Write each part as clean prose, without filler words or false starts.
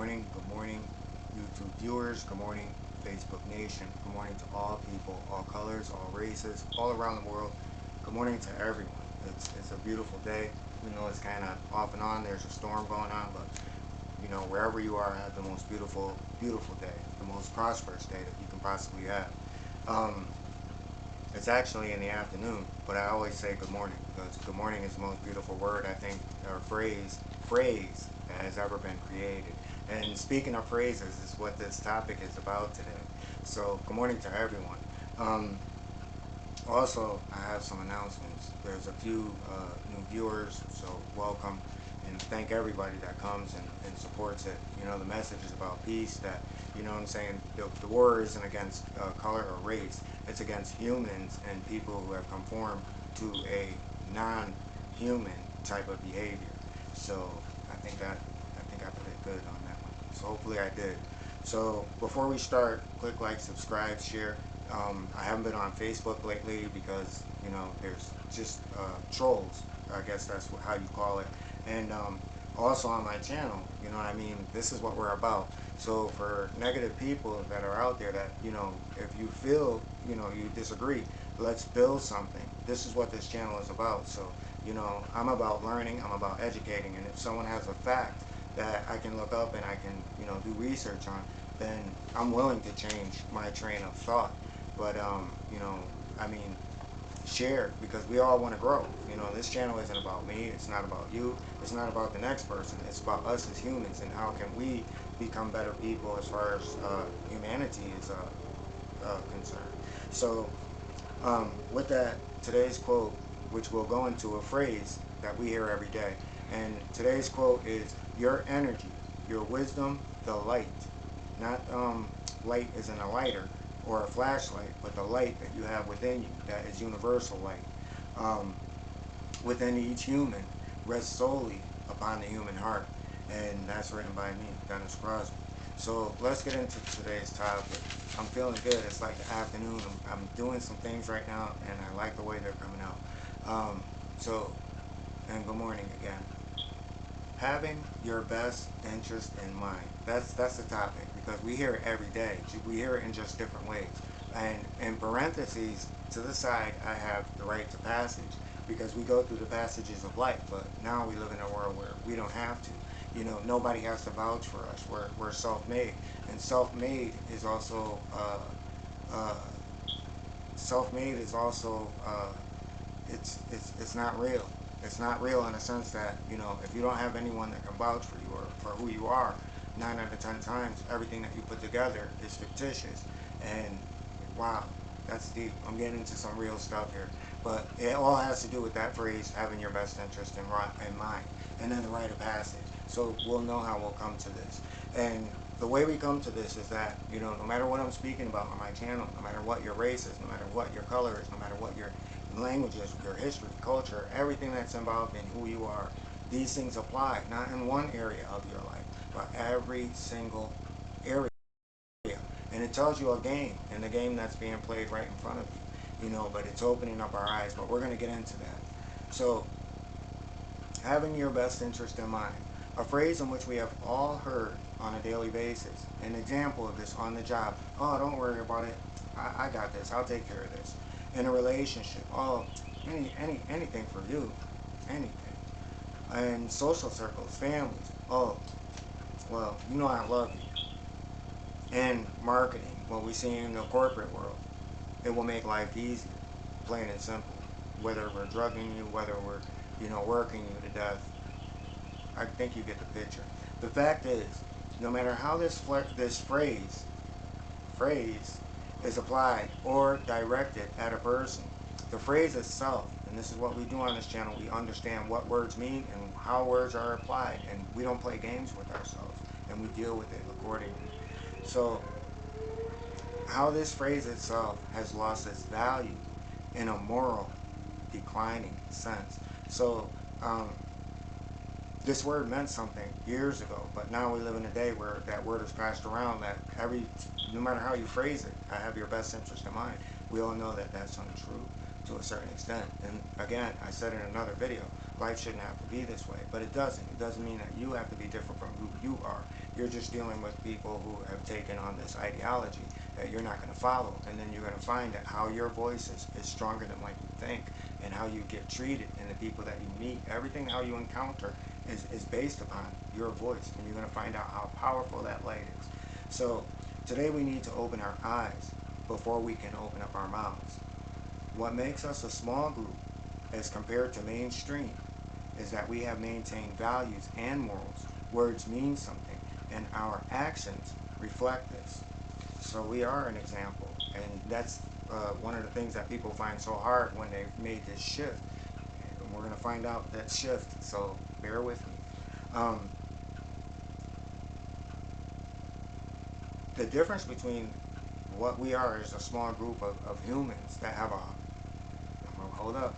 Good morning, YouTube viewers. Good morning, Facebook Nation. Good morning to all people, all colors, all races, all around the world. Good morning to everyone. It's a beautiful day. You know, it's kind of off and on. There's a storm going on, but you know, wherever you are, have the most beautiful, beautiful day, the most prosperous day that you can possibly have. Um, it's actually in the afternoon, but I always say good morning because good morning is the most beautiful word I think, or phrase that has ever been created. And speaking of phrases is what this topic is about today. So good morning to everyone. Um, Also, I have some announcements. There's a few new viewers, so welcome and thank everybody that comes and supports it. You know, the message is about peace, that, you know what I'm saying, the war isn't against color or race, it's against humans and people who have conformed to a non-human type of behavior. So I think I put it good on that one. So hopefully I did. So before we start, click like, subscribe, share. I haven't been on Facebook lately because, you know, there's just trolls. I guess that's how you call it. And also on my channel, you know what I mean? This is what we're about. So for negative people that are out there that, you know, if you feel, you know, you disagree, let's build something. This is what this channel is about. So, you know, I'm about learning, I'm about educating. And if someone has a fact that I can look up and I can, you know, do research on, then I'm willing to change my train of thought. But you know, I mean, share, because we all want to grow. You know, this channel isn't about me, it's not about you, it's not about the next person, it's about us as humans and how can we become better people as far as humanity is concerned. So with that, today's quote, which will go into a phrase that we hear every day, and today's quote is, your energy, your wisdom, the light. Not light is in a lighter or a flashlight, but the light that you have within you, that is universal light, within each human, rests solely upon the human heart. And that's written by me, Dennis Crosby. So let's get into today's topic. I'm feeling good. It's like the afternoon. I'm doing some things right now, and I like the way they're coming out. And good morning again. Having your best interest in mind. That's the topic, because we hear it every day. We hear it in just different ways. And in parentheses to the side, I have the right to passage, because we go through the passages of life. But now we live in a world where we don't have to. You know, nobody has to vouch for us. We're self-made, and self-made is also self-made is also it's not real. It's not real in the sense that, you know, if you don't have anyone that can vouch for you or for who you are, 9 out of 10 times, everything that you put together is fictitious. And wow, that's deep. I'm getting into some real stuff here. But it all has to do with that phrase, having your best interest in mind, and then the rite of passage. So we'll know how we'll come to this. And the way we come to this is that, you know, no matter what I'm speaking about on my channel, no matter what your race is, no matter what your color is, no matter what your languages, your history, culture, everything that's involved in who you are, these things apply, not in one area of your life, but every single area. And it tells you a game, and the game that's being played right in front of you, you know, but it's opening up our eyes, but we're going to get into that. So, having your best interest in mind, a phrase in which we have all heard on a daily basis. An example of this on the job: oh, don't worry about it, I got this, I'll take care of this. In a relationship, oh, anything for you, anything. In social circles, families, oh, well, you know I love you. In marketing, what we see in the corporate world, it will make life easier, plain and simple. Whether we're drugging you, whether we're, you know, working you to death, I think you get the picture. The fact is, no matter how this phrase is applied or directed at a person, the phrase itself, and this is what we do on this channel, we understand what words mean and how words are applied, and we don't play games with ourselves, and we deal with it accordingly. So, how this phrase itself has lost its value in a moral declining sense. So, this word meant something years ago, but now we live in a day where that word is passed around, that no matter how you phrase it, I have your best interest in mind. We all know that that's untrue to a certain extent. And again, I said in another video, life shouldn't have to be this way, but it doesn't. It doesn't mean that you have to be different from who you are. You're just dealing with people who have taken on this ideology that you're not going to follow, and then you're going to find that how your voice is stronger than what you think, and how you get treated, and the people that you meet, everything how you encounter is based upon your voice, and you're going to find out how powerful that light is. So today we need to open our eyes before we can open up our mouths. What makes us a small group as compared to mainstream is that we have maintained values and morals. Words mean something, and our actions reflect this. So we are an example, and that's one of the things that people find so hard when they've made this shift. And we're going to find out that shift, so bear with me. The difference between what we are as a small group of humans that have hold up,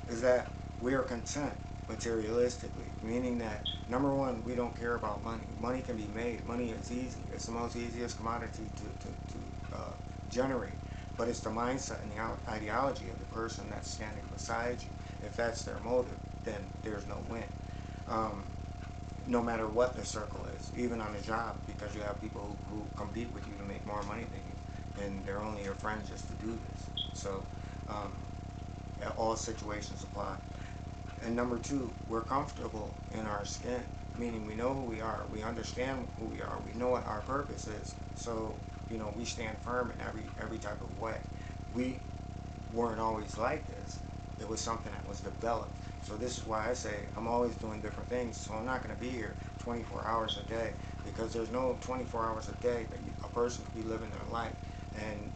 is that we are content materialistically, meaning that, number one, we don't care about money. Money can be made. Money is easy. It's the most easiest commodity to generate. But it's the mindset and the ideology of the person that's standing beside you. If that's their motive, then there's no win. No matter what the circle is, even on a job, because you have people who compete with you to make more money than you, and they're only your friends just to do this. So all situations apply. And number two, we're comfortable in our skin, meaning we know who we are, we understand who we are, we know what our purpose is. So, we stand firm in every type of way. We weren't always like this. It was something that was developed. So this is why I say I'm always doing different things. So I'm not going to be here 24 hours a day, because there's no 24 hours a day that a person could be living their life. And,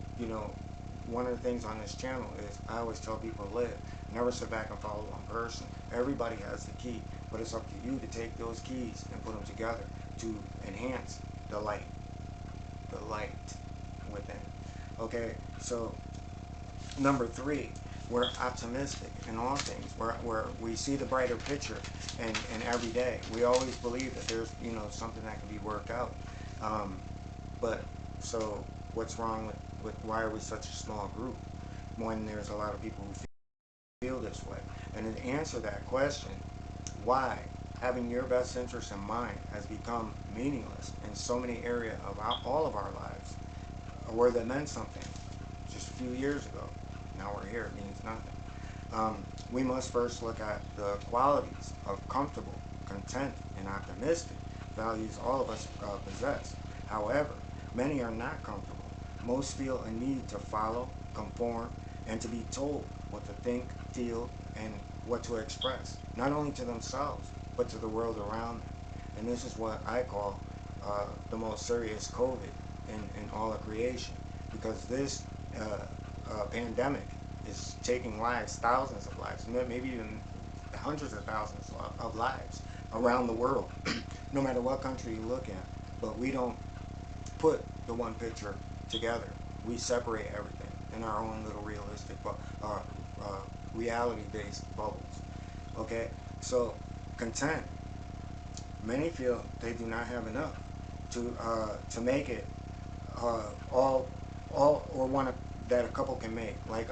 one of the things on this channel is I always tell people to live. Never sit back and follow one person. Everybody has the key, but it's up to you to take those keys and put them together to enhance the light within. Okay, so number three, we're optimistic in all things. We see the brighter picture, and every day we always believe that there's something that can be worked out. But so what's wrong with why are we such a small group when there's a lot of people who feel this way? And to answer that question, why having your best interest in mind has become meaningless in so many areas of all of our lives, where that meant something just a few years ago. Now we're here, it means nothing. We must first look at the qualities of comfortable, content, and optimistic values all of us possess. However, many are not comfortable. Most feel a need to follow, conform, and to be told what to think, feel, and what to express, not only to themselves, but to the world around them. And this is what I call the most serious COVID in all of creation, because this pandemic is taking lives, thousands of lives, maybe even hundreds of thousands of lives around the world, no matter what country you look at. But we don't put the one picture together. We separate everything in our own little realistic, reality-based bubbles. Okay, so content. Many feel they do not have enough to make it all or one that a couple can make. Like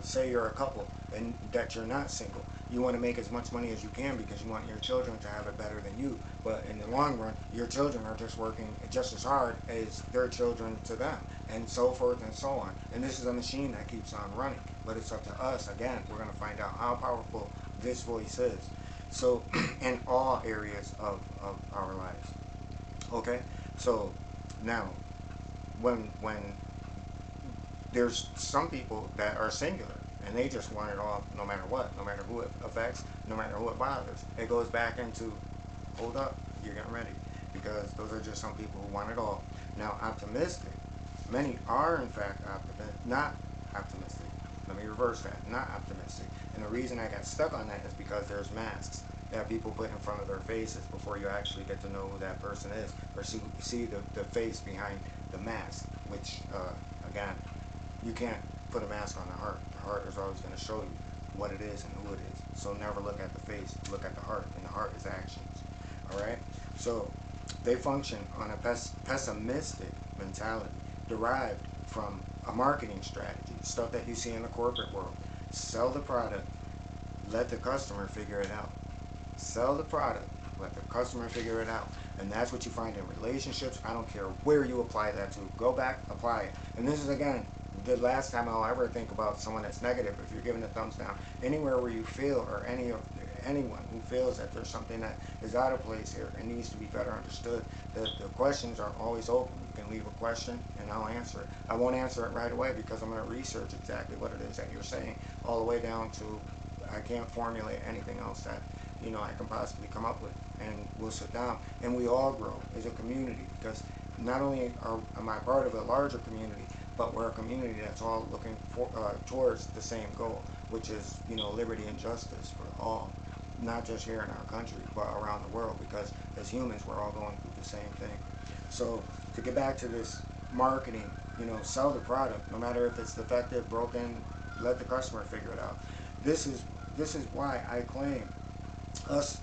say you're a couple and that you're not single. You want to make as much money as you can because you want your children to have it better than you. But in the long run, your children are just working just as hard as their children to them, and so forth and so on. And this is a machine that keeps on running. But it's up to us. Again, we're going to find out how powerful this voice is. So in all areas of our lives. Okay? So now, when there's some people that are singular, and they just want it all, no matter what, no matter who it affects, no matter who it bothers. It goes back into, hold up, you're getting ready, because those are just some people who want it all. Now, optimistic, many are in fact not optimistic. Let me reverse that, not optimistic. And the reason I got stuck on that is because there's masks that people put in front of their faces before you actually get to know who that person is, or see the face behind the mask, which, again, you can't put a mask on the heart. The heart is always going to show you what it is and who it is. So never look at the face, look at the heart, and the heart is actions. Alright? So they function on a pessimistic mentality derived from a marketing strategy, stuff that you see in the corporate world. Sell the product, let the customer figure it out. Sell the product, let the customer figure it out. And that's what you find in relationships. I don't care where you apply that to. Go back, apply it. And this is, again, the last time I'll ever think about someone that's negative. If you're giving a thumbs down, anywhere where you feel, or anyone who feels that there's something that is out of place here and needs to be better understood, the questions are always open. You can leave a question and I'll answer it. I won't answer it right away because I'm going to research exactly what it is that you're saying, all the way down to I can't formulate anything else that I can possibly come up with, and we'll sit down and we all grow as a community, because not only am I part of a larger community, but we're a community that's all looking towards the same goal, which is liberty and justice for all, not just here in our country but around the world, because as humans we're all going through the same thing. So to get back to this marketing, sell the product, no matter if it's defective, broken, let the customer figure it out. This is why I claim us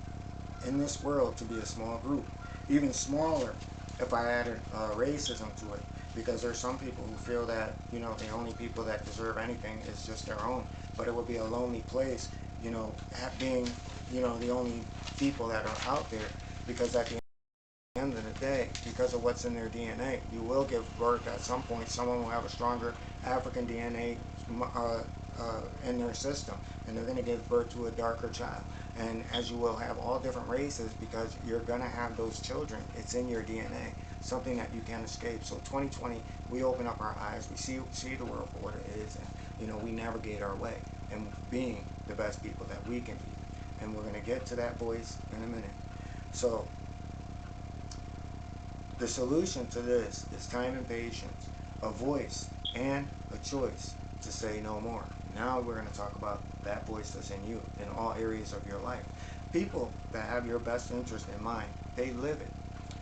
in this world to be a small group, even smaller if I added racism to it, because there's some people who feel that the only people that deserve anything is just their own, but it would be a lonely place, being the only people that are out there, because at the end of the day, because of what's in their DNA, you will give birth at some point. Someone will have a stronger African DNA in their system, and they're going to give birth to a darker child. And as you will have all different races, because you're going to have those children, it's in your DNA, something that you can't escape. So 2020, we open up our eyes, we see the world for what it is, and we navigate our way and being the best people that we can be. And we're going to get to that voice in a minute. So the solution to this is time and patience, a voice, and a choice to say no more. Now we're going to talk about that voice that's in you in all areas of your life. People that have your best interest in mind, they live it,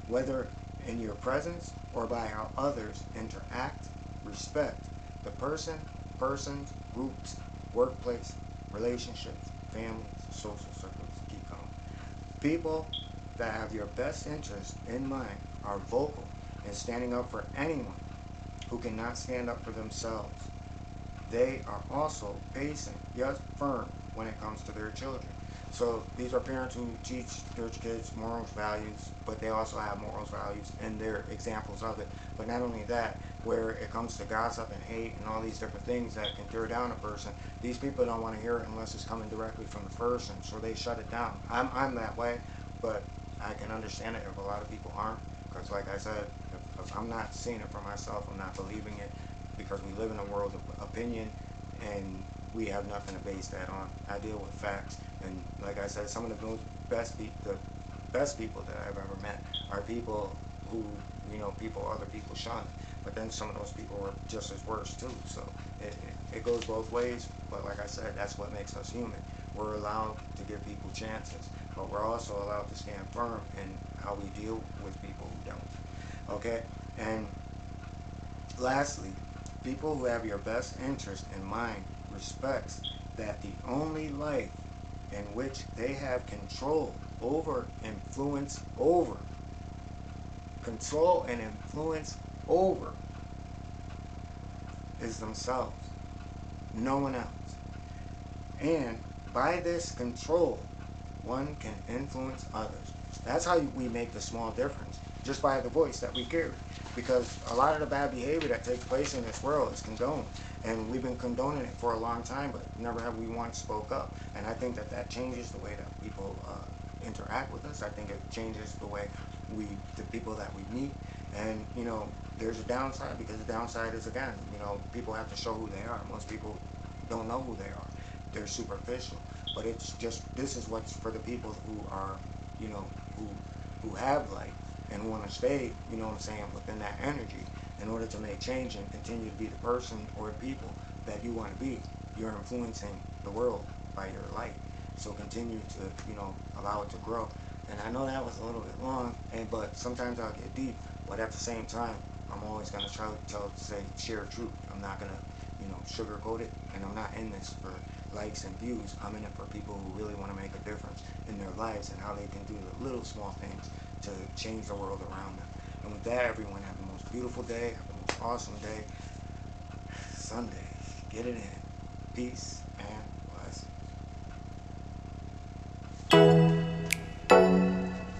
whether in your presence or by how others interact, respect the persons, groups, workplace, relationships, families, social circles, keep going. People that have your best interest in mind are vocal in standing up for anyone who cannot stand up for themselves. They are also patient yet firm when it comes to their children. So these are parents who teach their kids morals, values, but they also have morals, values, and they're examples of it. But not only that, where it comes to gossip and hate and all these different things that can tear down a person, these people don't want to hear it unless it's coming directly from the person, so they shut it down. I'm that way, but I can understand it if a lot of people aren't, because like I said, if I'm not seeing it for myself, I'm not believing it, because we live in a world of opinion and we have nothing to base that on. I deal with facts, and like I said, some of the best people that I've ever met are people who other people shun, but then some of those people are just as worse too. So it goes both ways, but like I said, that's what makes us human. We're allowed to give people chances, but we're also allowed to stand firm in how we deal with people who don't. Okay? And lastly, people who have your best interest in mind respects that the only life in which they have control over, control and influence over is themselves, no one else. And by this control, one can influence others. That's how we make the small difference, just by the voice that we carry. Because a lot of the bad behavior that takes place in this world is condoned, and we've been condoning it for a long time, but never have we once spoke up. And I think that changes the way that people interact with us. I think it changes the way the people that we meet. And there's a downside, because the downside is, again, people have to show who they are. Most people don't know who they are. They're superficial. But it's just, this is what's for the people who are, who have life and want to stay, within that energy in order to make change and continue to be the person or the people that you want to be. You're influencing the world by your light. So continue to, allow it to grow. And I know that was a little bit long, but sometimes I'll get deep. But at the same time, I'm always going to try to share truth. I'm not going to, sugarcoat it. And I'm not in this for likes and views. I'm in it for people who really want to make a difference in their lives and how they can do the little small things to change the world around them. And with that, everyone, have the most beautiful day, have the most awesome day. Sunday. Get it in. Peace.